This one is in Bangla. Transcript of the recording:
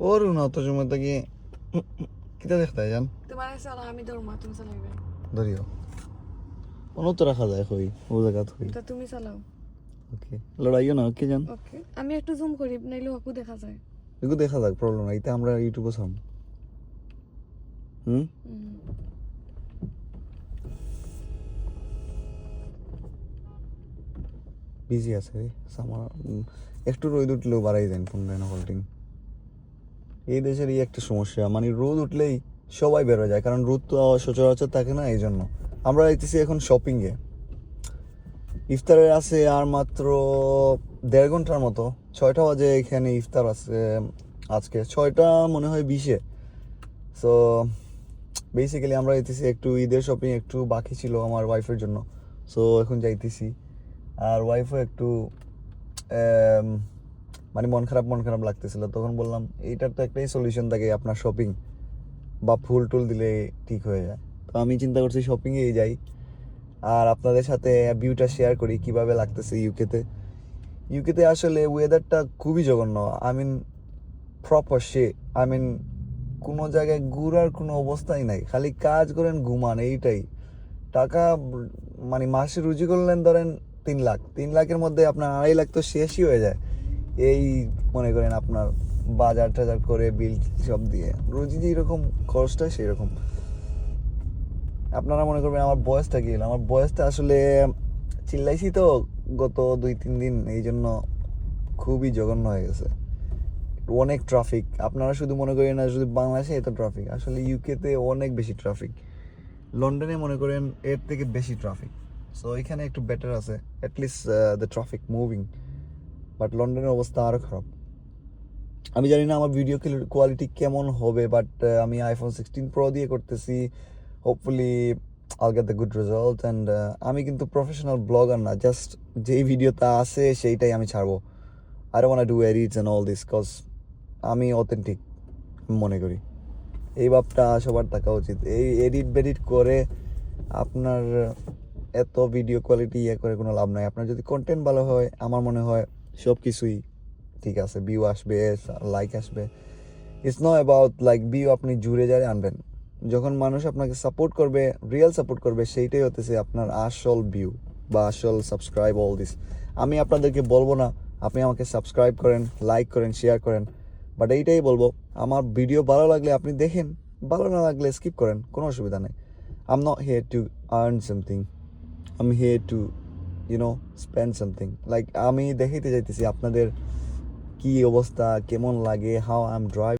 ওর না অত সময় থেকে কিতা দেখতে যান তোমার চালা আমি দৌড়মা তুমি চালাইবে ধরিও অনত রাখা যায় হই ও জায়গা হই তো তুমি চালাও ওকে লড়াইও না ওকে যান ওকে আমি একটু জুম করি নাইলে ওকে দেখা যায় এগুলো দেখা যাক প্রবলেম নাই এতে আমরা ইউটিউবে সাম হুম বিজি আছে রে আমার একটু রোদ উঠলেও বাড়াই দেন ফোন দেন হোল্ডিং এই দেশের এই একটা সমস্যা মানে রোদ উঠলেই সবাই বের হয়ে যায় কারণ রোদ তো সচরাচর থাকে না এই জন্য আমরা যাইতেছি এখন শপিংয়ে ইফতারের আছে আর মাত্র 1.5 ঘন্টার মতো 6টা বাজে এখানে ইফতার আছে আজকে 6টা মনে হয় 20-এ সো বেসিক্যালি আমরা যাইতেছি একটু ঈদের শপিং একটু বাকি ছিল আমার ওয়াইফের জন্য সো এখন যাইতেছি আর ওয়াইফও একটু মানে মন খারাপ লাগতেছিল তখন বললাম এইটার তো একটাই সলিউশন থাকে আপনার শপিং বা ফুল টুল দিলে ঠিক হয়ে যায় তো আমি চিন্তা করছি শপিংয়েই যাই আর আপনাদের সাথে ভিউটা শেয়ার করি কিভাবে লাগতেছে ইউকেতে আসলে ওয়েদারটা খুবই জঘন্য আই মিন প্রপার সে আই মিন কোনো জায়গায় ঘুরার কোনো অবস্থাই নাই খালি কাজ করেন ঘুমান এইটাই টাকা মানে মাসে রুজি করলেন ধরেন 3 লাখ 3 লাখের মধ্যে আপনার 2.5 লাখ তো শেষই হয়ে যায় এই মনে করেন আপনার বাজার টাজার করে বিল সব দিয়ে রুজি যেরকম খরচটা সেই রকম আপনারা মনে করবেন আমার বয়সটা কি হলো আমার বয়সটা আসলে চিল্লাইছি তো গত 2-3 দিন এই জন্য খুবই জঘন্য হয়ে গেছে অনেক ট্রাফিক আপনারা শুধু মনে করেন না শুধু বাংলাদেশে এত ট্রাফিক আসলে ইউকেতে অনেক বেশি ট্রাফিক লন্ডনে মনে করেন এর থেকে বেশি ট্রাফিক সো এখানে একটু বেটার আছে at least the traffic moving but লন্ডনের অবস্থা আরও খারাপ আমি জানি না আমার ভিডিও কোয়ালিটি কেমন হবে বাট আমি আইফোন 16 প্রো দিয়ে করতেছি hopefully Al get the good result and আমি কিন্তু প্রফেশনাল ব্লগার না জাস্ট যেই ভিডিওটা আছে সেইটাই আমি ছাড়বো I don't want to do edits and all this cause আমি অথেন্টিক মনে করি এই ভাবটা সবার থাকা উচিত এই এডিট করে আপনার এত ভিডিও কোয়ালিটি করে কোনো লাভ নাই আপনার যদি কন্টেন্ট ভালো হয় আমার মনে হয় সব কিছুই ঠিক আছে ভিউ আসবে লাইক আসবে it's not about like view আপনি জুড়ে যায় আনবেন যখন মানুষ আপনাকে সাপোর্ট করবে রিয়েল সাপোর্ট করবে সেইটাই হতেছে আপনার আসল ভিউ বা আসল সাবস্ক্রাইব অল দিস আমি আপনাদেরকে বলবো না আপনি আমাকে সাবস্ক্রাইব করেন লাইক করেন শেয়ার করেন বাট এইটাই বলবো আমার ভিডিও ভালো লাগলে আপনি দেখেন ভালো না লাগলে স্কিপ করেন কোনো অসুবিধা নেই I am not here to earn something I am here to spend something like আমি দেখাইতে চাইতেছি আপনাদের কি অবস্থা কেমন লাগে হাউ আই এম ড্রাইভ